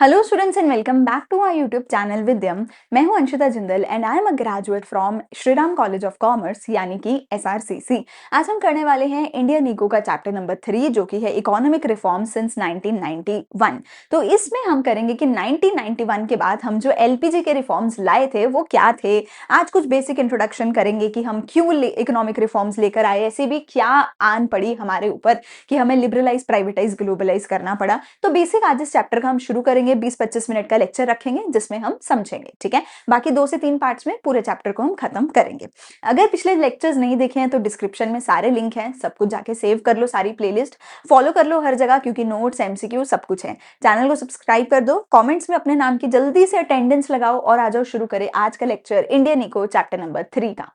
Hello students and welcome back to our YouTube channel Vidyam. मैं हूं Anshita Jindal and I am a graduate from Shri Ram college of commerce यानी कि SRCC. आज हम करने वाले हैं इंडियन इको का चैप्टर नंबर 3 जो कि है इकोनॉमिक रिफॉर्म सिंस 1991। तो इसमें हम करेंगे कि 1991 के बाद हम जो एलपीजी के रिफॉर्म्स लाए थे वो क्या थे। आज कुछ बेसिक इंट्रोडक्शन करेंगे कि हम क्यों इकोनॉमिक रिफॉर्म्स लेकर आए, ऐसी भी क्या आन पड़ी हमारे ऊपर कि हमें लिबरलाइज, प्राइवेटाइज, ग्लोबलाइज करना पड़ा। तो बेसिक आज इस चैप्टर का हम शुरू करेंगे। 20-25 मिनट का लेक्चर रखेंगे जिसमें हम समझेंगे, ठीक है। बाकी 2 से 3 पार्ट्स में पूरे चैप्टर को हम खत्म करेंगे। अगर पिछले लेक्चर्स नहीं देखे हैं तो डिस्क्रिप्शन में सारे लिंक हैं, सब कुछ जाके सेव कर लो, सारी प्लेलिस्ट फॉलो कर लो हर जगह, क्योंकि नोट्स, एमसीक्यू सब कुछ है। चैनल को सब्सक्राइब कर दो, कमेंट्स में अपने नाम की जल्दी से अटेंडेंस लगाओ और आ जाओ, शुरू करें आज का lecture Indian eco chapter number 3 का।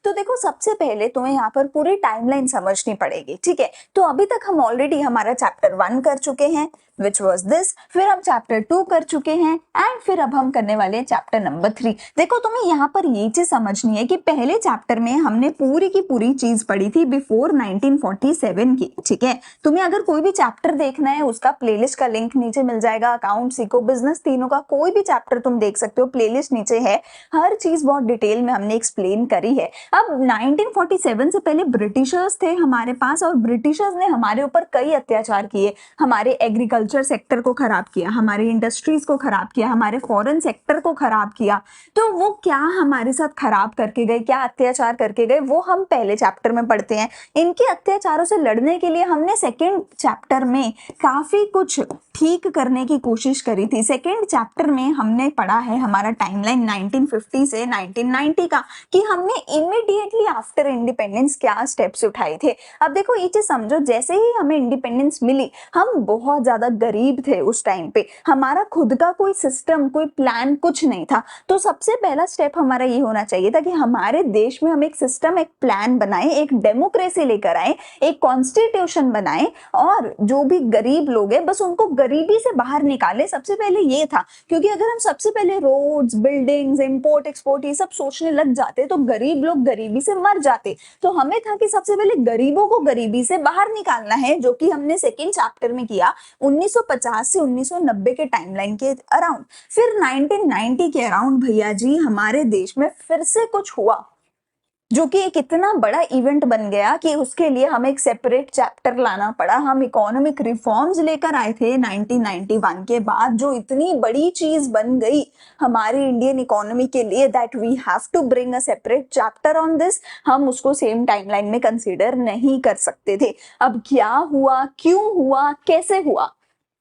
तो देखो, सबसे पहले तुम्हें यहाँ पर पूरी टाइमलाइन समझनी पड़ेगी, ठीक है। तो अभी तक हम ऑलरेडी हमारा चैप्टर 1 कर चुके हैं विच वॉज दिस, फिर हम चैप्टर 2 कर चुके हैं एंड फिर अब हम करने वाले हैं चैप्टर नंबर 3। देखो, तुम्हें यहाँ पर ये चीज समझनी है कि पहले चैप्टर में हमने पूरी की पूरी चीज पढ़ी थी बिफोर 1947 की, ठीक है। तुम्हें अगर कोई भी चैप्टर देखना है उसका प्लेलिस्ट का लिंक नीचे मिल जाएगा। अकाउंट्स, इको, बिजनेस, तीनों का कोई भी चैप्टर तुम देख सकते हो, प्लेलिस्ट नीचे है। हर चीज बहुत डिटेल में हमने एक्सप्लेन करी है। अब 1947 से पहले ब्रिटिशर्स थे हमारे पास और ब्रिटिशर्स ने हमारे ऊपर कई अत्याचार किए। हमारे एग्रीकल्चर सेक्टर को खराब किया, हमारे इंडस्ट्रीज को खराब किया, हमारे फॉरेन सेक्टर को खराब किया। तो वो क्या हमारे साथ खराब करके गए, क्या अत्याचार करके गए, वो हम पहले चैप्टर में पढ़ते हैं। इनके अत्याचारों से लड़ने के लिए हमने सेकेंड चैप्टर में काफी कुछ ठीक करने की कोशिश करी थी। सेकेंड चैप्टर में हमने पढ़ा है हमारा टाइमलाइन 1950 से 1990 का, कि हमने इमीडिएटली आफ्टर इंडिपेंडेंस क्या स्टेप्स उठाए थे। अब देखो, ये चीज समझो, जैसे ही हमें इंडिपेंडेंस मिली हम बहुत ज्यादा गरीब थे उस टाइम पे। हमारा खुद का कोई सिस्टम, कोई प्लान कुछ नहीं था। तो सबसे पहला स्टेप हमारा ये होना चाहिए था कि हमारे देश में हम एक सिस्टम, एक प्लान बनाए, एक डेमोक्रेसी लेकर आए, एक कॉन्स्टिट्यूशन बनाए और जो भी गरीब लोग हैं बस उनको गरीबी से बाहर निकाले। सबसे पहले ये था, क्योंकि अगर हम सबसे पहले रोड्स, बिल्डिंग्स, इंपोर्ट एक्सपोर्ट ये सब सोचने लग जाते तो गरीब लोग गरीबी से मर जाते। तो हमें था कि सबसे पहले गरीबों को गरीबी से बाहर निकालना है, जो कि हमने सेकेंड चैप्टर में किया 1950 से 1990 के टाइमलाइन के अराउंड। फिर 1990 के अराउंड भैया जी हमारे देश में फिर से कुछ हुआ जो कि एक इतना बड़ा इवेंट बन गया कि उसके लिए हमें एक सेपरेट चैप्टर लाना पड़ा। हम इकोनॉमिक रिफॉर्म्स लेकर आए थे 1991 के बाद, जो इतनी बड़ी चीज बन गई हमारी इंडियन इकोनॉमी के लिए that we have to bring a separate chapter on this. हम उसको सेम टाइमलाइन में कंसीडर नहीं कर सकते थे। अब क्या हुआ, क्यों हुआ, कैसे हुआ,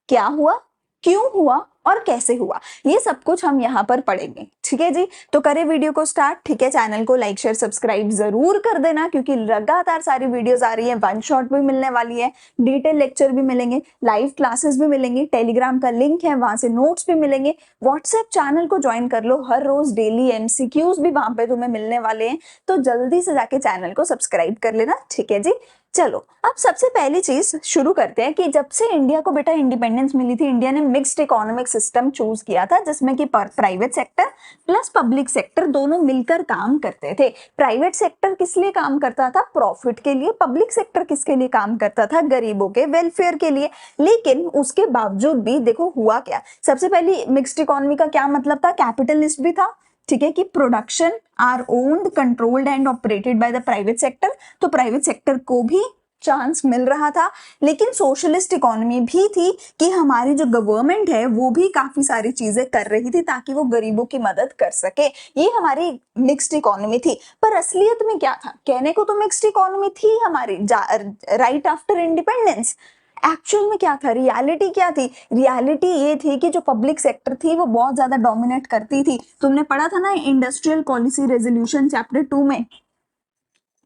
क्या हुआ, क्यों हुआ और कैसे हुआ, ये सब कुछ हम यहाँ पर पढ़ेंगे, ठीक है जी। तो करें वीडियो को स्टार्ट, ठीक है। चैनल को लाइक, शेयर, सब्सक्राइब जरूर कर देना, क्योंकि लगातार सारी वीडियोस आ रही है। वन शॉट भी मिलने वाली है, डिटेल लेक्चर भी मिलेंगे, लाइव क्लासेस भी मिलेंगे, टेलीग्राम का लिंक है, वहां से नोट्स भी मिलेंगे। व्हाट्सएप चैनल को ज्वाइन कर लो, हर रोज डेली एमसीक्यूज भी वहां पे तुम्हें मिलने वाले हैं। तो जल्दी से जाके चैनल को सब्सक्राइब कर लेना, ठीक है जी। चलो, अब सबसे पहली चीज शुरू करते हैं कि जब से इंडिया को बेटा इंडिपेंडेंस मिली थी, इंडिया ने मिक्स्ड इकोनॉमिक सिस्टम चूज किया था, जिसमें कि private sector plus public sector दोनों मिलकर काम करते थे। प्राइवेट सेक्टर किस लिए काम करता था? प्रॉफिट के लिए। पब्लिक सेक्टर किसके लिए काम करता था? गरीबों के वेलफेयर के लिए। लेकिन उसके बावजूद भी देखो हुआ क्या। सबसे पहले मिक्स्ड इकोनॉमी का क्या मतलब था? कैपिटलिस्ट भी था, ठीक है, कि production are owned, controlled and operated by the private sector. तो प्राइवेट सेक्टर को भी चांस मिल रहा था। लेकिन सोशलिस्ट इकोनॉमी भी थी कि हमारी जो गवर्नमेंट है वो भी काफी सारी चीजें कर रही थी ताकि वो गरीबों की मदद कर सके। ये हमारी मिक्स्ड इकोनॉमी थी। पर असलियत में क्या था? कहने को तो मिक्स्ड इकोनॉमी थी हमारी राइट आफ्टर इंडिपेंडेंस। एक्चुअल में क्या था? रियलिटी क्या थी? रियलिटी ये थी कि जो पब्लिक सेक्टर थी वो बहुत ज्यादा डोमिनेट करती थी। तुमने पढ़ा था ना इंडस्ट्रियल पॉलिसी रेजोल्यूशन चैप्टर 2 में,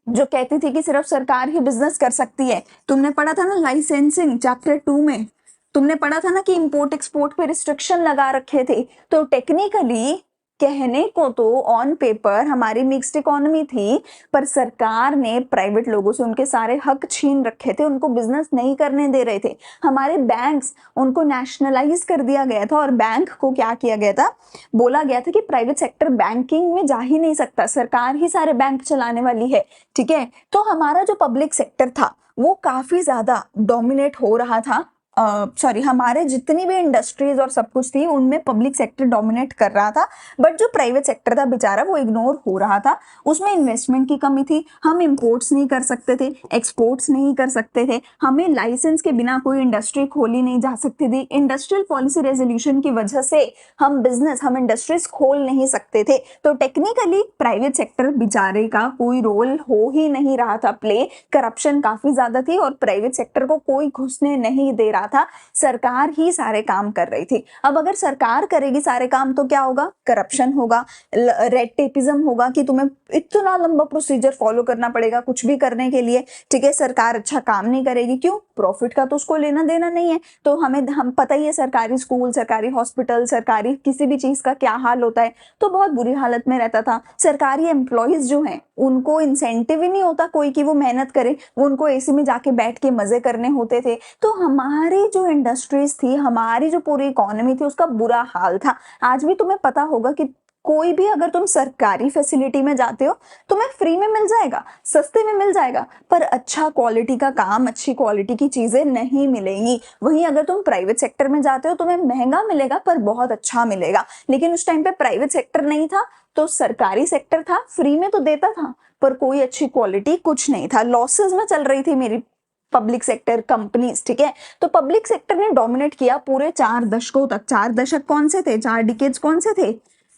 जो कहती थी कि सिर्फ सरकार ही बिजनेस कर सकती है। तुमने पढ़ा था ना लाइसेंसिंग चैप्टर 2 में, तुमने पढ़ा था ना कि इंपोर्ट एक्सपोर्ट पे रिस्ट्रिक्शन लगा रखे थे। तो टेक्निकली कहने को तो ऑन पेपर हमारी मिक्स्ड इकोनॉमी थी, पर सरकार ने प्राइवेट लोगों से उनके सारे हक छीन रखे थे, उनको बिजनेस नहीं करने दे रहे थे। हमारे बैंक्स, उनको नेशनलाइज कर दिया गया था और बैंक को क्या किया गया था, बोला गया था कि प्राइवेट सेक्टर बैंकिंग में जा ही नहीं सकता, सरकार ही सारे बैंक चलाने वाली है। ठीक है, तो हमारा जो पब्लिक सेक्टर था वो काफी ज्यादा डोमिनेट हो रहा था। हमारे जितनी भी इंडस्ट्रीज और सब कुछ थी उनमें पब्लिक सेक्टर डोमिनेट कर रहा था, बट जो प्राइवेट सेक्टर था बेचारा वो इग्नोर हो रहा था। उसमें इन्वेस्टमेंट की कमी थी, हम इंपोर्ट्स नहीं कर सकते थे, एक्सपोर्ट्स नहीं कर सकते थे, हमें लाइसेंस के बिना कोई इंडस्ट्री खोली नहीं जा सकती थी। इंडस्ट्रियल पॉलिसी रेजोल्यूशन की वजह से हम इंडस्ट्रीज खोल नहीं सकते थे। तो टेक्निकली प्राइवेट सेक्टर बेचारे का कोई रोल हो ही नहीं रहा था प्ले। करप्शन काफी ज्यादा थी और प्राइवेट सेक्टर को कोई घुसने नहीं दे रहा था, सरकार ही सारे काम कर रही थी। अब अगर सरकार करेगी सारे काम तो क्या होगा, करप्शन होगा, रेड टेपिज्म होगा कि तुम्हें इतना लंबा प्रोसीजर फॉलो करना पड़ेगा कुछ भी करने के लिए। ठीक है, सरकार अच्छा काम नहीं करेगी, क्यों, प्रॉफिट का तो उसको लेना देना नहीं है। तो हम पता ही है सरकारी स्कूल, सरकारी हॉस्पिटल, सरकारी किसी भी चीज का क्या हाल होता है, तो बहुत बुरी हालत में रहता था। सरकारी एम्प्लॉयज जो हैं उनको इंसेंटिव ही नहीं होता कोई कि वो मेहनत करे, वो उनको एसी में जाके बैठ के मजे करने होते थे। तो हमारी जो इंडस्ट्रीज थी, हमारी जो पूरी इकोनॉमी थी, उसका बुरा हाल था। आज भी तुम्हें पता होगा कि कोई भी अगर तुम सरकारी फैसिलिटी में जाते हो तुम्हें फ्री में मिल जाएगा, सस्ते में मिल जाएगा, पर अच्छा क्वालिटी का काम, अच्छी क्वालिटी की चीजें नहीं मिलेंगी। वहीं अगर तुम प्राइवेट सेक्टर में जाते हो तुम्हें महंगा मिलेगा पर बहुत अच्छा मिलेगा। लेकिन उस टाइम पे प्राइवेट सेक्टर नहीं था तो सरकारी सेक्टर था, फ्री में तो देता था पर कोई अच्छी क्वालिटी कुछ नहीं था, लॉसेस में चल रही थी मेरी पब्लिक सेक्टर कंपनीज। ठीक है, तो पब्लिक सेक्टर ने डोमिनेट किया पूरे 4 दशकों तक। 4 दशक कौन से थे, 4 डिकेड्स कौन से थे,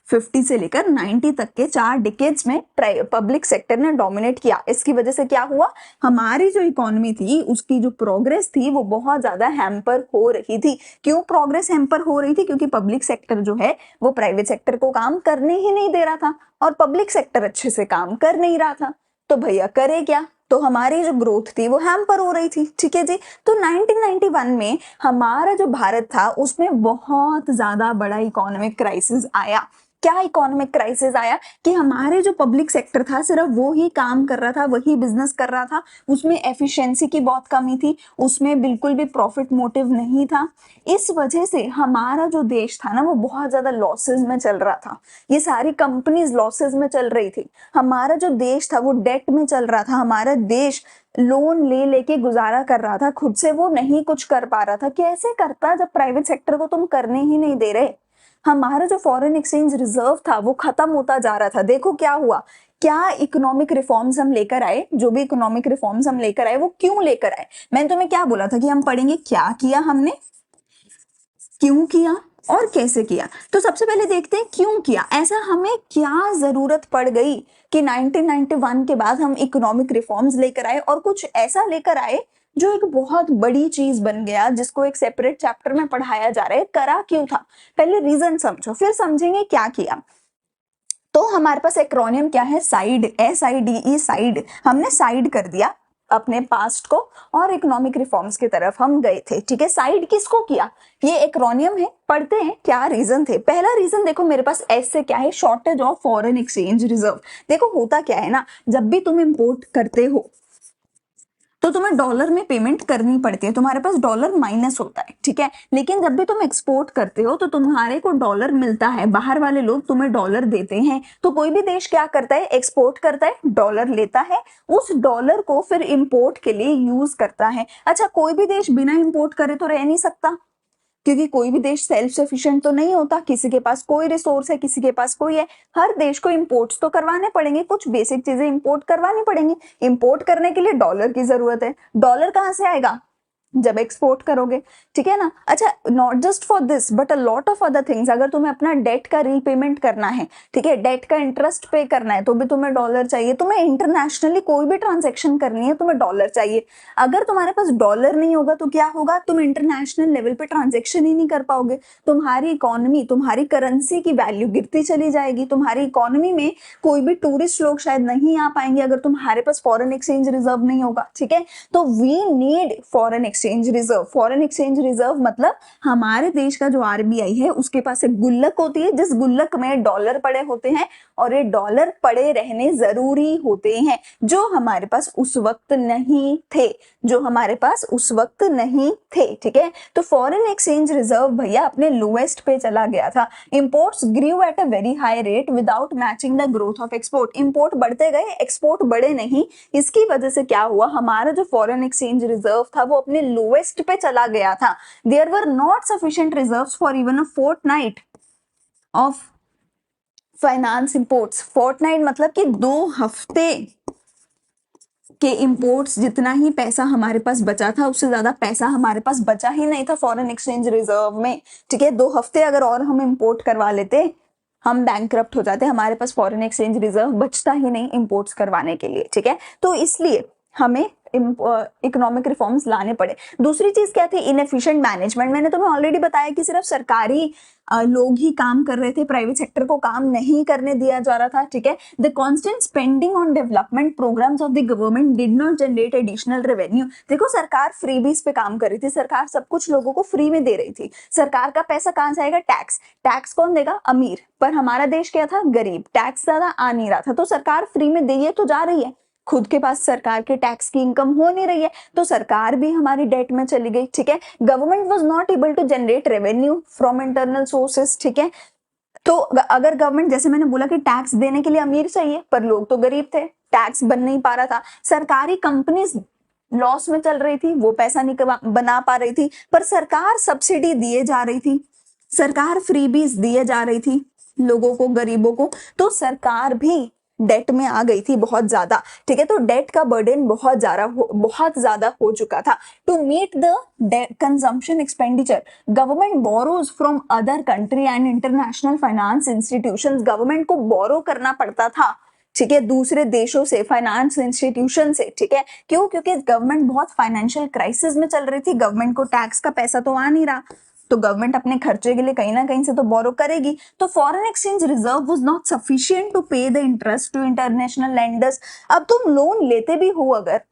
50 से लेकर 90 तक के 4 डिकेड्स में पब्लिक सेक्टर ने डोमिनेट किया। इसकी वजह से क्या हुआ, हमारी जो इकोनॉमी थी उसकी जो प्रोग्रेस थी वो बहुत ज्यादा हैम्पर हो रही थी। क्यों प्रोग्रेस हैम्पर हो रही थी, क्योंकि पब्लिक सेक्टर जो है वो प्राइवेट सेक्टर को काम करने ही नहीं दे रहा था और पब्लिक सेक्टर अच्छे से काम कर नहीं रहा था। तो भैया करे क्या, तो हमारी जो ग्रोथ थी वो हैम्पर हो रही थी। ठीक है जी, तो 1991 में हमारा जो भारत था उसमें बहुत ज्यादा बड़ा इकोनॉमिक क्राइसिस आया। क्या इकोनॉमिक क्राइसिस आया कि हमारे जो पब्लिक सेक्टर था सिर्फ वो ही काम कर रहा था, वही बिजनेस कर रहा था, उसमें एफिशिएंसी की बहुत कमी थी, उसमें बिल्कुल भी प्रॉफिट मोटिव नहीं था। इस वजह से हमारा जो देश था ना वो बहुत ज्यादा लॉसेस में चल रहा था, ये सारी कंपनीज लॉसेस में चल रही थी। हमारा जो देश था वो डेट में चल रहा था, हमारा देश लोन ले लेके गुजारा कर रहा था, खुद से वो नहीं कुछ कर पा रहा था। कैसे करता जब प्राइवेट सेक्टर को तुम करने ही नहीं दे रहे। हमारा जो फॉरेन एक्सचेंज रिजर्व था वो खत्म होता जा रहा था। देखो क्या हुआ, क्या इकोनॉमिक रिफॉर्म्स हम लेकर आए, जो भी इकोनॉमिक रिफॉर्म्स हम लेकर आए वो क्यों लेकर आए। मैंने तुम्हें क्या बोला था कि हम पढ़ेंगे क्या किया हमने, क्यों किया और कैसे किया। तो सबसे पहले देखते हैं क्यों किया, ऐसा हमें क्या जरूरत पड़ गई कि 1991 के बाद हम इकोनॉमिक रिफॉर्म्स लेकर आए और कुछ ऐसा लेकर आए जो एक बहुत बड़ी चीज बन गया, जिसको एक सेपरेट चैप्टर में पढ़ाया जा रहा है। करा क्यों था, पहले रीजन समझो फिर समझेंगे क्या किया। तो हमारे पास एक्रोनियम क्या है, साइड, SIDE, साइड। हमने साइड कर दिया अपने पास्ट को और इकोनॉमिक रिफॉर्म्स की तरफ हम गए थे। ठीक है, साइड किसको किया, ये एक्रोनियम है, पढ़ते हैं क्या रीजन थे। पहला रीजन देखो मेरे पास एस से क्या है, shortage of foreign exchange reserve. देखो होता क्या है ना, जब भी तुम इंपोर्ट करते हो तो तुम्हें डॉलर में पेमेंट करनी पड़ती है, तुम्हारे पास डॉलर माइनस होता है। ठीक है, लेकिन जब भी तुम एक्सपोर्ट करते हो तो तुम्हारे को डॉलर मिलता है, बाहर वाले लोग तुम्हें डॉलर देते हैं। तो कोई भी देश क्या करता है, एक्सपोर्ट करता है, डॉलर लेता है, उस डॉलर को फिर इंपोर्ट के लिए यूज करता है। अच्छा, कोई भी देश बिना इंपोर्ट करे तो रह नहीं सकता, क्योंकि कोई भी देश सेल्फ सफिशिएंट तो नहीं होता, किसी के पास कोई रिसोर्स है, किसी के पास कोई है। हर देश को इंपोर्ट्स तो करवाने पड़ेंगे, कुछ बेसिक चीजें इंपोर्ट करवानी पड़ेंगी। इंपोर्ट करने के लिए डॉलर की जरूरत है, डॉलर कहाँ से आएगा, जब एक्सपोर्ट करोगे। ठीक है ना। अच्छा, not just for this but a lot of other things, अगर तुम्हें अपना डेट का रीपेमेंट करना है, ठीक है, डेट का इंटरेस्ट पे करना है तो भी तुम्हें डॉलर चाहिए। तुम्हें इंटरनेशनली कोई भी ट्रांजेक्शन करनी है तुम्हें डॉलर चाहिए। अगर तुम्हारे पास डॉलर नहीं होगा तो क्या होगा, तुम इंटरनेशनल लेवल पे ट्रांजेक्शन ही नहीं कर पाओगे, तुम्हारी इकोनॉमी, तुम्हारी करेंसी की वैल्यू गिरती चली जाएगी, तुम्हारी इकोनॉमी में कोई भी टूरिस्ट लोग शायद नहीं आ पाएंगे अगर तुम्हारे पास फॉरेन एक्सचेंज रिजर्व नहीं होगा। ठीक है, तो we need foreign exchange exchange reserve. Foreign exchange reserve मतलब हमारे देश का जो आरबीआई है उसके पास एक गुल्लक होती है जिस गुल्लक में डॉलर पड़े होते हैं और ये डॉलर पड़े रहने जरूरी होते हैं जो हमारे पास उस वक्त नहीं थे, जो हमारे पास उस वक्त नहीं थे। ठीक है, तो फॉरेन एक्सचेंज रिजर्व भैया अपने लोएस्ट पे चला गया था। Imports grew at a very high rate without matching the growth of export. Import बढ़ते गए, एक्सपोर्ट बढ़े नहीं। इसकी वजह से क्या हुआ, हमारा जो फॉरेन एक्सचेंज रिजर्व था वो अपने लोएस्ट पे चला गया था। There were not sufficient reserves for even a fortnight of finance imports. Fortnight मतलब कि 2 हफ्ते के इंपोर्ट्स जितना ही पैसा हमारे पास बचा था उससे ज्यादा पैसा हमारे पास बचा ही नहीं था फॉरेन एक्सचेंज रिजर्व में। ठीक है, 2 हफ्ते अगर और हम इंपोर्ट करवा लेते हम बैंकक्रप्ट हो जाते, हमारे पास फॉरेन एक्सचेंज रिजर्व बचता ही नहीं इंपोर्ट्स करवाने के लिए। ठीक है, तो इसलिए हमें इकोनॉमिक रिफॉर्म्स लाने पड़े। दूसरी चीज क्या थी, इनएफिशिएंट मैनेजमेंट। मैंने तुम्हें ऑलरेडी बताया कि सिर्फ सरकारी लोग ही काम कर रहे थे, प्राइवेट सेक्टर को काम नहीं करने दिया जा रहा था। ठीक है, the constant spending on development programmes of the government did not generate additional revenue. देखो सरकार फ्रीबीज पे काम कर रही थी, सरकार सब कुछ लोगों को फ्री में दे रही थी। सरकार का पैसा कहां से आएगा, टैक्स। टैक्स कौन देगा, अमीर। पर हमारा देश क्या था, गरीब, टैक्स ज्यादा आ नहीं रहा था, तो सरकार फ्री में दे तो जा रही है, खुद के पास सरकार के टैक्स की इनकम हो नहीं रही है, तो सरकार भी हमारी डेट में चली गई। ठीक है, government was not able to generate revenue from internal sources. ठीक है, तो अगर गवर्नमेंट, जैसे मैंने बोला कि टैक्स देने के लिए अमीर चाहिए, पर लोग तो गरीब थे, टैक्स बन नहीं पा रहा था। सरकारी कंपनीज लॉस में चल रही थी, वो पैसा नहीं बना पा रही थी, पर सरकार सब्सिडी दिए जा रही थी, सरकार फ्रीबीज दिए जा रही थी लोगों को, गरीबों को, तो सरकार भी डेट में आ गई थी बहुत ज्यादा। ठीक है, तो डेट का बर्डन बहुत ज्यादा हो चुका था। To meet the consumption expenditure government borrows from other country and international finance institutions. Government को बोरो करना पड़ता था, ठीक है, दूसरे देशों से, फाइनेंस इंस्टीट्यूशन से। ठीक है, क्यों, क्योंकि गवर्नमेंट बहुत फाइनेंशियल क्राइसिस में चल रही थी, गवर्नमेंट को टैक्स का पैसा तो आ नहीं रहा, तो गवर्नमेंट अपने खर्चे के लिए कहीं ना कहीं से तो बोरो करेगी। तो foreign exchange reserve was not sufficient to pay the interest to international lenders. अब तुम लोन लेते भी हो, अगर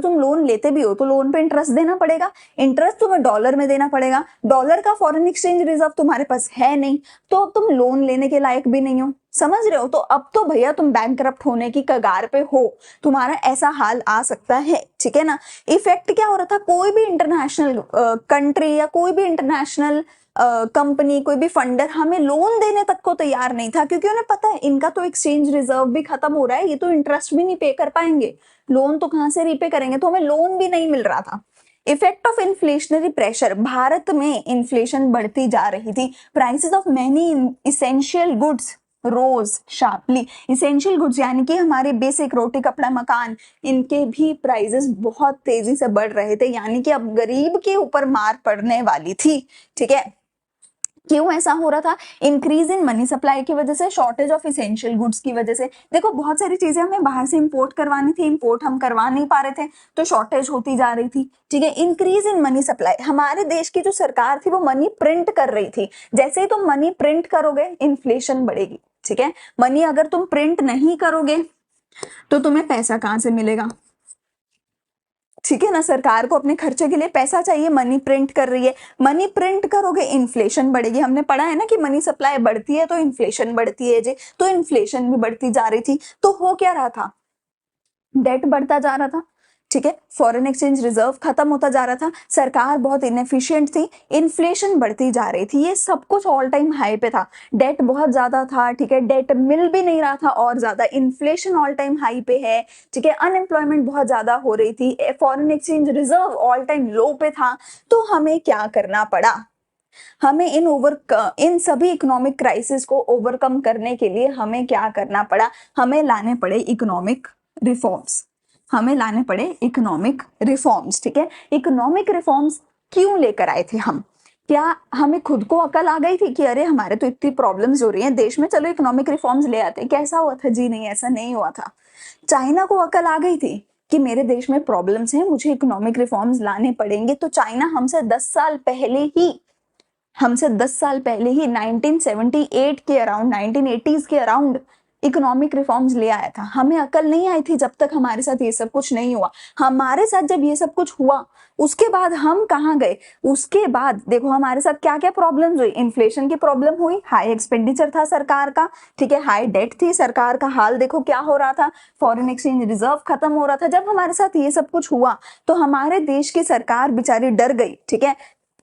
तुम लोन लेते भी हो तो लोन पे इंटरेस्ट देना पड़ेगा, इंटरेस्ट तुम्हें डॉलर में देना पड़ेगा, डॉलर का फॉरेन एक्सचेंज रिजर्व तुम्हारे पास है नहीं, तो अब तुम लोन लेने के लायक भी नहीं हो, समझ रहे हो। तो अब तो भैया तुम बैंकक्रप्ट होने की कगार पे हो, तुम्हारा ऐसा हाल आ सकता है। ठीक है ना, इफेक्ट क्या हो रहा था, कोई भी इंटरनेशनल कंट्री या कोई भी इंटरनेशनल कंपनी, कोई भी फंडर हमें लोन देने तक को तैयार नहीं था, क्योंकि उन्हें पता है इनका तो एक्सचेंज रिजर्व भी खत्म हो रहा है, ये तो इंटरेस्ट भी नहीं पे कर पाएंगे, लोन तो कहां से रीपे करेंगे, तो हमें लोन भी नहीं मिल रहा था। Effect of inflationary pressure, Bharat में इन्फ्लेशन बढ़ती जा रही थी, prices of many essential goods rose sharply. Essential goods यानी कि हमारे बेसिक रोटी कपड़ा मकान, इनके भी प्राइसेस बहुत तेजी से बढ़ रहे थे, यानी कि अब गरीब के ऊपर मार पड़ने वाली थी। ठीक है, क्यों ऐसा हो रहा था, इंक्रीज इन मनी सप्लाई की वजह से, शॉर्टेज ऑफ इसेंशियल गुड्स की वजह से। देखो बहुत सारी चीजें हमें बाहर से इंपोर्ट करवानी थी, इंपोर्ट हम करवा नहीं पा रहे थे, तो शॉर्टेज होती जा रही थी। ठीक है, इंक्रीज इन मनी सप्लाई, हमारे देश की जो सरकार थी वो मनी प्रिंट कर रही थी, जैसे ही तुम मनी प्रिंट करोगे इन्फ्लेशन बढ़ेगी। ठीक है, मनी अगर तुम प्रिंट नहीं करोगे तो तुम्हें पैसा कहां से मिलेगा, ठीक है ना, सरकार को अपने खर्चे के लिए पैसा चाहिए, मनी प्रिंट कर रही है, मनी प्रिंट करोगे इन्फ्लेशन बढ़ेगी। हमने पढ़ा है ना कि मनी सप्लाई बढ़ती है तो इन्फ्लेशन बढ़ती है जी, तो इन्फ्लेशन भी बढ़ती जा रही थी, तो हो क्या रहा था, डेट बढ़ता जा रहा था। ठीक है, फॉरेन एक्सचेंज रिजर्व खत्म होता जा रहा था, सरकार बहुत इनएफिशिएंट थी, इन्फ्लेशन बढ़ती जा रही थी, ये सब कुछ ऑल टाइम हाई पे था, डेट बहुत ज्यादा था। ठीक है, डेट मिल भी नहीं रहा था और ज्यादा, इन्फ्लेशन ऑल टाइम हाई पे है। ठीक है, अनएम्प्लॉयमेंट बहुत ज्यादा हो रही थी, foreign exchange reserve all time low पे था, तो हमें क्या करना पड़ा, हमें इन सभी इकोनॉमिक क्राइसिस को ओवरकम करने के लिए हमें क्या करना पड़ा, हमें लाने पड़े इकोनॉमिक रिफॉर्म्स, हमें लाने पड़े इकोनॉमिक रिफॉर्म्स। ठीक है, इकोनॉमिक रिफॉर्म्स क्यों लेकर आए थे हम, क्या हमें खुद को अकल आ गई थी कि अरे हमारे तो इतनी प्रॉब्लम्स हो रही हैं देश में, चलो इकोनॉमिक रिफॉर्म्स ले आते हैं, कैसा हुआ था जी, नहीं ऐसा नहीं हुआ था। चाइना को अकल आ गई थी कि मेरे देश में प्रॉब्लम्स हैं, मुझे इकोनॉमिक रिफॉर्म्स लाने पड़ेंगे, तो चाइना हमसे 10 साल पहले ही 1978 के अराउंड, 1980s के अराउंड इकोनॉमिक रिफॉर्म्स ले आया था। हमें अकल नहीं आई थी जब तक हमारे साथ ये सब कुछ नहीं हुआ। हमारे साथ जब ये सब कुछ हुआ उसके बाद हम कहाँ गए? उसके बाद देखो हमारे साथ क्या क्या प्रॉब्लम्स हुई। इन्फ्लेशन की प्रॉब्लम हुई, हाई एक्सपेंडिचर था सरकार का, ठीक है, हाई डेट थी सरकार का, हाल देखो क्या हो रहा था, फॉरेन एक्सचेंज रिजर्व खत्म हो रहा था। जब हमारे साथ ये सब कुछ हुआ तो हमारे देश की सरकार बेचारी डर गई, ठीक है,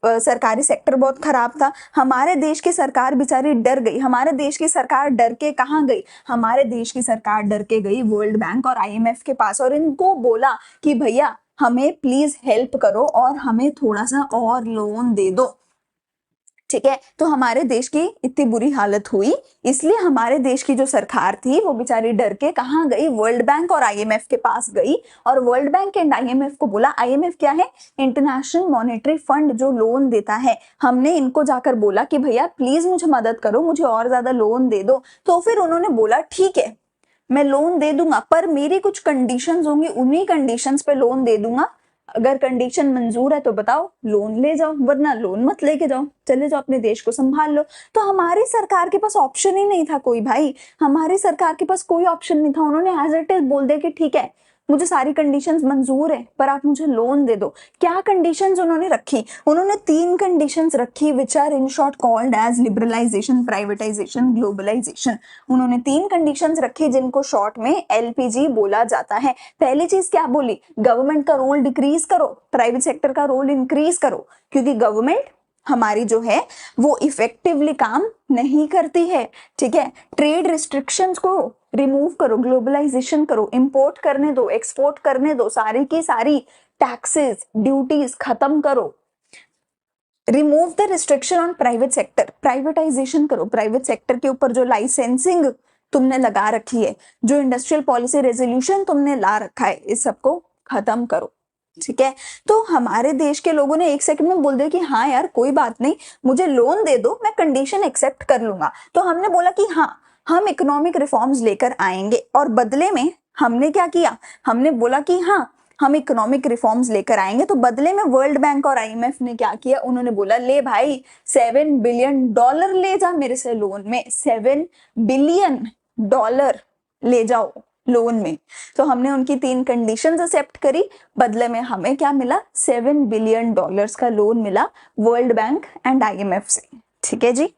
सरकारी सेक्टर बहुत खराब था, हमारे देश की सरकार बेचारी डर गई। हमारे देश की सरकार डर के कहाँ गई? हमारे देश की सरकार डर के गई वर्ल्ड बैंक और आईएमएफ के पास और इनको बोला कि भैया हमें प्लीज हेल्प करो और हमें थोड़ा सा और लोन दे दो, ठीक है। तो हमारे देश की इतनी बुरी हालत हुई, इसलिए हमारे देश की जो सरकार थी वो बेचारी डर के कहाँ गई? वर्ल्ड बैंक और आईएमएफ के पास गई और वर्ल्ड बैंक एंड आईएमएफ को बोला, आईएमएफ क्या है? इंटरनेशनल मॉनेटरी फंड, जो लोन देता है। हमने इनको जाकर बोला कि भैया प्लीज मुझे मदद करो, मुझे और ज्यादा लोन दे दो। तो फिर उन्होंने बोला ठीक है मैं लोन दे दूंगा, पर मेरी कुछ कंडीशंस होंगी, उन्हीं कंडीशंस पे लोन दे दूंगा। अगर कंडीशन मंजूर है तो बताओ, लोन ले जाओ, वरना लोन मत लेके जाओ, चले जाओ अपने देश को संभाल लो। तो हमारी सरकार के पास ऑप्शन ही नहीं था कोई भाई, हमारी सरकार के पास कोई ऑप्शन नहीं था। उन्होंने एज इट इज बोल दिया कि ठीक है मुझे सारी कंडीशंस मंजूर है पर आप मुझे लोन दे दो। क्या कंडीशंस उन्होंने रखी? उन्होंने 3 कंडीशंस रखी which are in short called as liberalisation, privatisation, globalisation. उन्होंने 3 कंडीशंस रखी जिनको शॉर्ट में एलपीजी बोला जाता है। पहली चीज क्या बोली? गवर्नमेंट का रोल डिक्रीज करो, प्राइवेट सेक्टर का रोल इंक्रीज करो, क्योंकि गवर्नमेंट हमारी जो है वो इफेक्टिवली काम नहीं करती है, ठीक है। ट्रेड रिस्ट्रिक्शंस को रिमूव करो, ग्लोबलाइजेशन करो, इंपोर्ट करने दो, एक्सपोर्ट करने दो, सारी की सारी टैक्सेस, ड्यूटीज खत्म करो। Remove the restriction on private sector, privatisation करो, प्राइवेट सेक्टर के ऊपर जो लाइसेंसिंग तुमने लगा रखी है, जो इंडस्ट्रियल पॉलिसी रेजोल्यूशन तुमने ला रखा है, इस सबको खत्म करो, ठीक है। तो हमारे देश के लोगों ने एक सेकंड में बोल दिया कि हाँ यार कोई बात नहीं, मुझे लोन दे दो, मैं कंडीशन एक्सेप्ट कर लूंगा। तो हमने बोला कि हाँ हम इकोनॉमिक रिफॉर्म्स लेकर आएंगे और बदले में हमने क्या किया? हमने बोला कि हाँ हम इकोनॉमिक रिफॉर्म्स लेकर आएंगे। तो बदले में वर्ल्ड बैंक और आईएमएफ ने क्या किया? उन्होंने बोला ले भाई $7 बिलियन ले जा मेरे से लोन में, $7 बिलियन ले जाओ लोन में। तो हमने उनकी 3 कंडीशंस एक्सेप्ट करी, बदले में हमें क्या मिला? $7 बिलियन का लोन मिला वर्ल्ड बैंक एंड आईएमएफ से, ठीक है जी।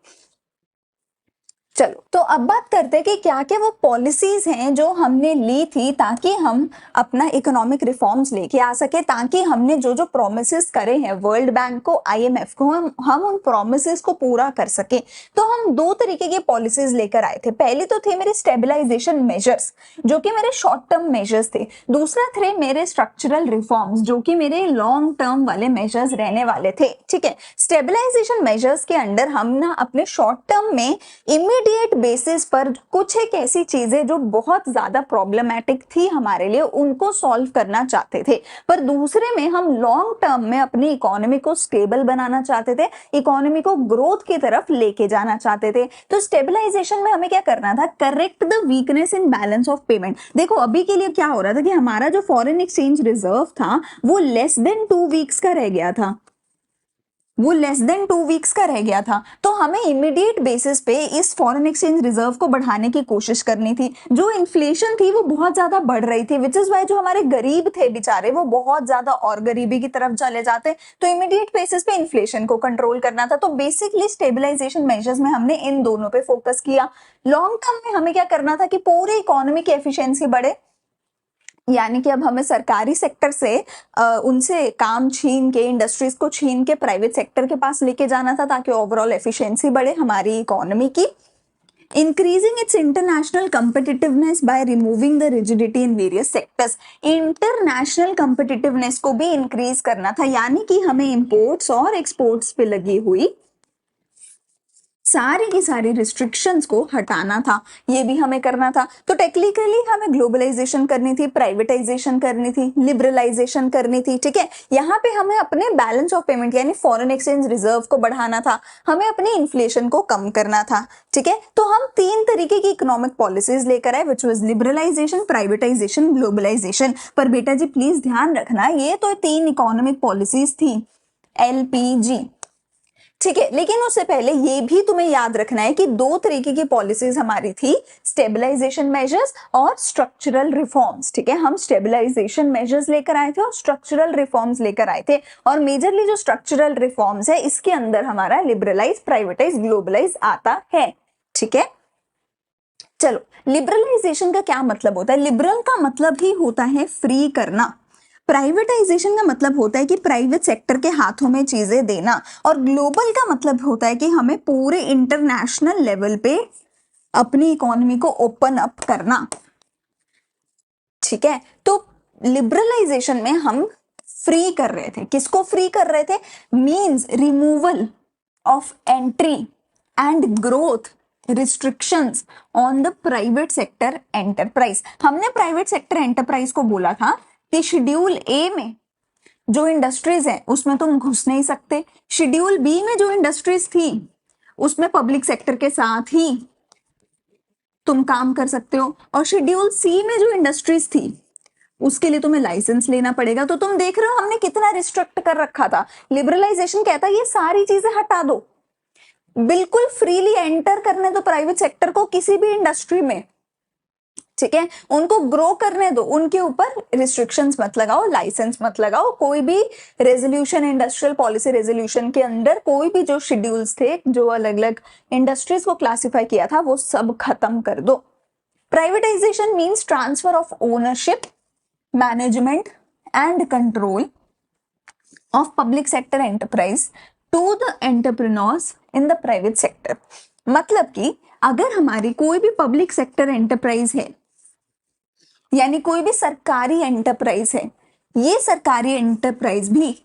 चलो तो अब बात करते हैं कि क्या क्या वो पॉलिसीज हैं जो हमने ली थी ताकि हम अपना इकोनॉमिक रिफॉर्म्स लेके आ सके, ताकि हमने जो जो प्रोमिसेस करे हैं वर्ल्ड बैंक को, आईएमएफ को, हम उन प्रोमिसेस को पूरा कर सके। तो हम 2 तरीके की पॉलिसीज लेकर आए थे। पहली तो थे मेरे स्टेबलाइजेशन मेजर्स जो कि मेरे शॉर्ट टर्म मेजर्स थे, दूसरा थे मेरे स्ट्रक्चरल रिफॉर्म्स जो कि मेरे लॉन्ग टर्म वाले मेजर्स रहने वाले थे, ठीक है। स्टेबलाइजेशन मेजर्स के अंडर हम ना अपने शॉर्ट टर्म में इमीडिएट बेसिस पर कुछ एक ऐसी चीजें जो बहुत ज्यादा प्रॉब्लमैटिक थी हमारे लिए उनको सॉल्व करना चाहते थे, पर दूसरे में हम लॉन्ग टर्म में अपनी इकोनॉमी को स्टेबल बनाना चाहते थे, इकोनॉमी को ग्रोथ की तरफ लेके जाना चाहते थे। तो स्टेबलाइजेशन में हमें क्या करना था? Correct the weakness in balance of payment. देखो अभी के लिए क्या हो रहा था कि हमारा जो फॉरेन एक्सचेंज रिजर्व था वो लेस देन 2 वीक्स का रह गया था, वो लेस देन 2 वीक्स का रह गया था। तो हमें इमीडिएट बेसिस पे इस फॉरेन एक्सचेंज रिजर्व को बढ़ाने की कोशिश करनी थी। जो इन्फ्लेशन थी वो बहुत ज्यादा बढ़ रही थी, विच इज वाई जो हमारे गरीब थे बेचारे वो बहुत ज्यादा और गरीबी की तरफ चले जाते। तो इमीडिएट बेसिस पे इन्फ्लेशन को कंट्रोल करना था। तो बेसिकली स्टेबलाइजेशन मेजर्स में हमने इन दोनों पे फोकस किया। लॉन्ग टर्म में हमें क्या करना था कि पूरी इकोनॉमी की एफिशिएंसी बढ़े, यानी कि अब हमें सरकारी सेक्टर से उनसे काम छीन के, इंडस्ट्रीज को छीन के प्राइवेट सेक्टर के पास लेके जाना था ताकि ओवरऑल एफिशिएंसी बढ़े हमारी इकोनॉमी की। Increasing its international competitiveness by removing the rigidity in various sectors। International competitiveness को भी इंक्रीज करना था, यानी कि हमें इंपोर्ट्स और एक्सपोर्ट्स पे लगी हुई सारी की सारी रिस्ट्रिक्शंस को हटाना था, ये भी हमें करना था। तो टेक्निकली हमें ग्लोबलाइजेशन करनी थी, प्राइवेटाइजेशन करनी थी, लिबरलाइजेशन करनी थी, ठीक है। यहाँ पे हमें अपने बैलेंस ऑफ पेमेंट यानी फॉरेन एक्सचेंज रिजर्व को बढ़ाना था, हमें अपनी इन्फ्लेशन को कम करना था, ठीक है। तो हम 3 तरीके की इकोनॉमिक पॉलिसीज लेकर आए which was liberalisation, privatisation, globalisation. पर बेटा जी प्लीज ध्यान रखना ये तो 3 इकोनॉमिक पॉलिसीज थी। एलपीजी ठीक है, लेकिन उससे पहले ये भी तुम्हें याद रखना है कि दो तरीके की पॉलिसीज हमारी थी, स्टेबलाइजेशन मेजर्स और स्ट्रक्चरल रिफॉर्म्स। ठीक है, हम स्टेबलाइजेशन मेजर्स लेकर आए थे और स्ट्रक्चरल रिफॉर्म्स लेकर आए थे, और मेजरली जो स्ट्रक्चरल रिफॉर्म्स है इसके अंदर हमारा लिबरलाइज, प्राइवेटाइज, ग्लोबलाइज आता है। ठीक है, चलो, लिबरलाइजेशन का क्या मतलब होता है? लिबरल का मतलब ही होता है फ्री करना, प्राइवेटाइजेशन का मतलब होता है कि प्राइवेट सेक्टर के हाथों में चीजें देना, और ग्लोबल का मतलब होता है कि हमें पूरे इंटरनेशनल लेवल पे अपनी इकोनॉमी को ओपन अप करना। ठीक है, तो लिबरलाइजेशन में हम फ्री कर रहे थे, किसको फ्री कर रहे थे? Means removal of entry and growth restrictions on the private sector enterprise. हमने प्राइवेट सेक्टर एंटरप्राइज को बोला था कि शेड्यूल ए में जो इंडस्ट्रीज है उसमें तुम घुस नहीं सकते, शेड्यूल बी में जो इंडस्ट्रीज थी उसमें पब्लिक सेक्टर के साथ ही तुम काम कर सकते हो, और शेड्यूल सी में जो इंडस्ट्रीज थी उसके लिए तुम्हें लाइसेंस लेना पड़ेगा। तो तुम देख रहे हो हमने कितना रिस्ट्रिक्ट कर रखा था। लिबरलाइजेशन कहता है ये सारी चीजें हटा दो, बिल्कुल फ्रीली एंटर करने दो प्राइवेट सेक्टर को किसी भी इंडस्ट्री में। ठीक है, उनको ग्रो करने दो, उनके ऊपर रिस्ट्रिक्शंस मत लगाओ, लाइसेंस मत लगाओ, कोई भी रेजोल्यूशन, इंडस्ट्रियल पॉलिसी रेजोल्यूशन के अंदर कोई भी जो शेड्यूल्स थे, जो अलग अलग इंडस्ट्रीज को क्लासिफाई किया था, वो सब खत्म कर दो। Privatisation means transfer of ownership, management and control of public sector enterprise to the entrepreneurs in the private sector. मतलब कि अगर हमारी कोई भी पब्लिक सेक्टर एंटरप्राइज है, यानी कोई भी सरकारी एंटरप्राइज है, ये सरकारी एंटरप्राइज भी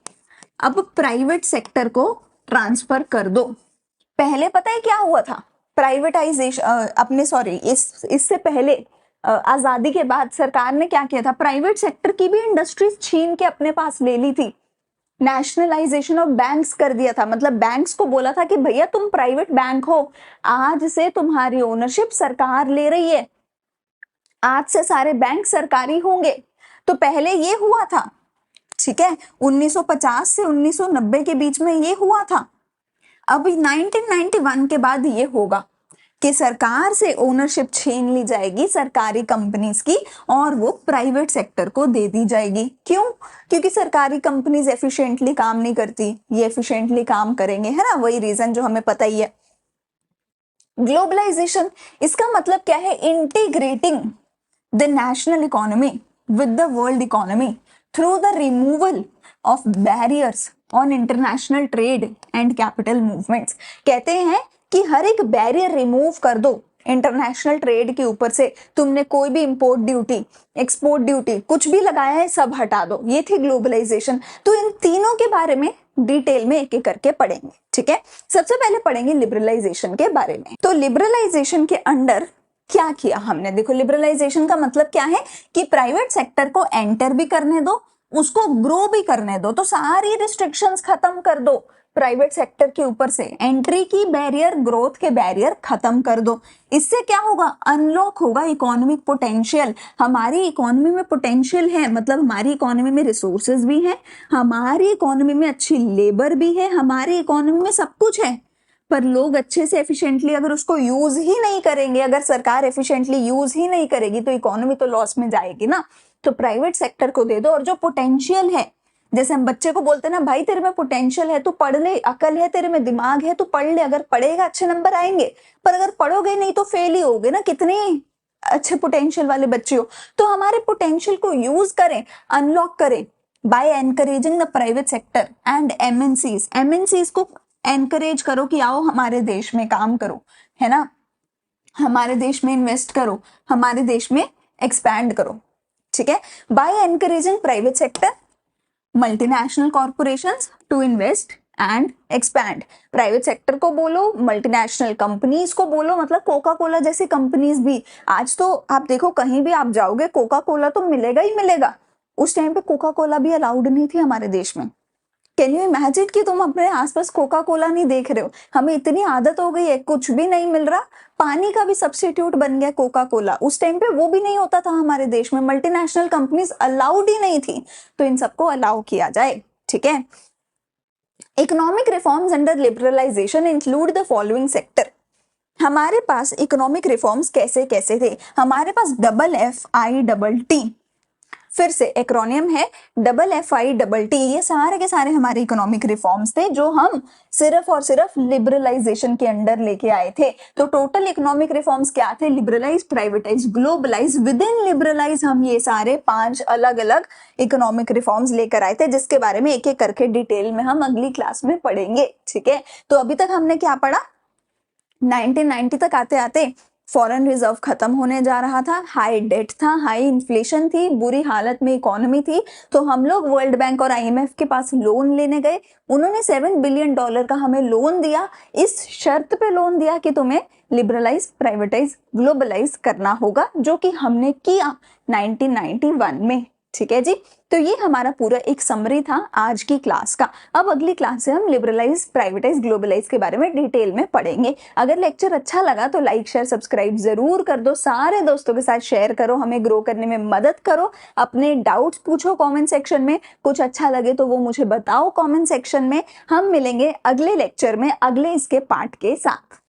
अब प्राइवेट सेक्टर को ट्रांसफर कर दो। पहले पता है क्या हुआ था? प्राइवेटाइजेशन इससे पहले आजादी के बाद सरकार ने क्या किया था? प्राइवेट सेक्टर की भी इंडस्ट्रीज छीन के अपने पास ले ली थी, नेशनलाइजेशन ऑफ बैंक्स कर दिया था। मतलब बैंक्स को बोला था कि भैया तुम प्राइवेट बैंक हो, आज से तुम्हारी ओनरशिप सरकार ले रही है, आज से सारे बैंक सरकारी होंगे। तो पहले ये हुआ था, ठीक है, 1950 से 1990 के बीच में ये हुआ था। अब 1991 के बाद ये होगा कि सरकार से ओनरशिप छीन ली जाएगी सरकारी कंपनीज की, और वो प्राइवेट सेक्टर को दे दी जाएगी। क्यों? क्योंकि सरकारी कंपनीज एफिशिएंटली काम नहीं करती, ये एफिशिएंटली काम करेंगे, है ना, वही रीजन जो हमें पता ही है। ग्लोबलाइजेशन, इसका मतलब क्या है? Integrating the national economy with the world economy through the removal of barriers on international trade and capital movements. कहते हैं कि हर एक बैरियर रिमूव कर दो इंटरनेशनल ट्रेड के ऊपर से। तुमने कोई भी इंपोर्ट ड्यूटी, एक्सपोर्ट ड्यूटी, कुछ भी लगाया है, सब हटा दो। ये थी ग्लोबलाइजेशन। तो इन तीनों के बारे में डिटेल में एक एक करके पढ़ेंगे। ठीक है, सबसे पहले पढ़ेंगे लिबरलाइजेशन के बारे में। तो लिबरलाइजेशन के अंडर क्या किया हमने? देखो, लिबरलाइजेशन का मतलब क्या है कि प्राइवेट सेक्टर को एंटर भी करने दो, उसको ग्रो भी करने दो। तो सारी रिस्ट्रिक्शंस खत्म कर दो प्राइवेट सेक्टर के ऊपर से, एंट्री की बैरियर, ग्रोथ के बैरियर खत्म कर दो। इससे क्या होगा? अनलॉक होगा इकोनॉमिक पोटेंशियल। हमारी इकोनॉमी में पोटेंशियल है, मतलब हमारी इकोनॉमी में रिसोर्सेज भी हैं, हमारी इकोनॉमी में अच्छी लेबर भी है, हमारी इकोनॉमी में सब कुछ है, पर लोग अच्छे से एफिशिएंटली अगर उसको यूज ही नहीं करेंगे, अगर सरकार एफिशिएंटली यूज ही नहीं करेगी, तो इकोनॉमी तो लॉस में जाएगी ना। तो प्राइवेट सेक्टर को दे दो, और जो पोटेंशियल है, जैसे हम बच्चे को बोलते हैं ना, भाई तेरे में पोटेंशियल है, तू पढ़ ले, अकल है तेरे में, दिमाग है, तू पढ़ ले, अगर पढ़ेगा अच्छे नंबर आएंगे, पर अगर पढ़ोगे नहीं तो फेल ही होगे ना। कितने अच्छे पोटेंशियल वाले बच्चे हो। तो हमारे पोटेंशियल को यूज करें, अनलॉक करें by encouraging the private sector and MNCs. MNCs को एनकरेज करो कि आओ हमारे देश में काम करो, है ना, हमारे देश में इन्वेस्ट करो, हमारे देश में एक्सपैंड करो। ठीक है, by encouraging private sector, multinational corporations to invest and expand. Private sector को बोलो, मल्टीनेशनल कंपनीज को बोलो, मतलब कोका कोला जैसी कंपनीज भी। आज तो आप देखो कहीं भी आप जाओगे, कोका कोला तो मिलेगा ही मिलेगा। उस टाइम पे कोका कोला भी अलाउड नहीं थी हमारे देश में। कैन यू इमेजिन कि तुम अपने आसपास कोका कोला नहीं देख रहे हो? हमें इतनी आदत हो गई है, कुछ भी नहीं मिल रहा, पानी का भी सब्स्टिट्यूट बन गया कोका कोला। उस टाइम पे वो भी नहीं होता था हमारे देश में, मल्टीनेशनल कंपनीज अलाउड ही नहीं थी। तो इन सबको अलाउ किया जाए। ठीक है, economic reforms under liberalisation include the following sector. हमारे पास इकोनॉमिक रिफॉर्म्स कैसे कैसे थे, हमारे पास FFIT, फिर से एक्रोनियम है FFIT, ये सारे के सारे हमारे इकोनॉमिक रिफॉर्म्स थे जो हम सिर्फ और सिर्फ लिबरलाइजेशन के अंडर लेके आए थे। तो टोटल इकोनॉमिक रिफॉर्म्स क्या थे? Liberalise, privatise, globalise, within liberalise, हम ये सारे 5 अलग अलग इकोनॉमिक रिफॉर्म्स लेकर आए थे, जिसके बारे में एक एक करके डिटेल में हम अगली क्लास में पढ़ेंगे। ठीक है, तो अभी तक हमने क्या पढ़ा? 1990 तक आते आते फॉरेन रिजर्व खत्म होने जा रहा था, हाई डेट था, हाई इन्फ्लेशन थी, बुरी हालत में इकोनॉमी थी। तो हम लोग वर्ल्ड बैंक और IMF के पास लोन लेने गए। उन्होंने $7 बिलियन का हमें लोन दिया। इस शर्त पे लोन दिया कि तुम्हें लिबरलाइज, प्राइवेटाइज, ग्लोबलाइज करना होगा, जो कि हमने किया 1991 में। ठीक है जी, तो ये हमारा पूरा एक समरी था आज की क्लास का। अब अगली क्लास से हम लिबरलाइज, प्राइवेटाइज, ग्लोबलाइज के बारे में डिटेल में पढ़ेंगे। अगर लेक्चर अच्छा लगा तो लाइक, शेयर, सब्सक्राइब जरूर कर दो, सारे दोस्तों के साथ शेयर करो, हमें ग्रो करने में मदद करो। अपने डाउट्स पूछो कमेंट सेक्शन में, कुछ अच्छा लगे तो वो मुझे बताओ कमेंट सेक्शन में। हम मिलेंगे अगले लेक्चर में अगले इसके पार्ट के साथ।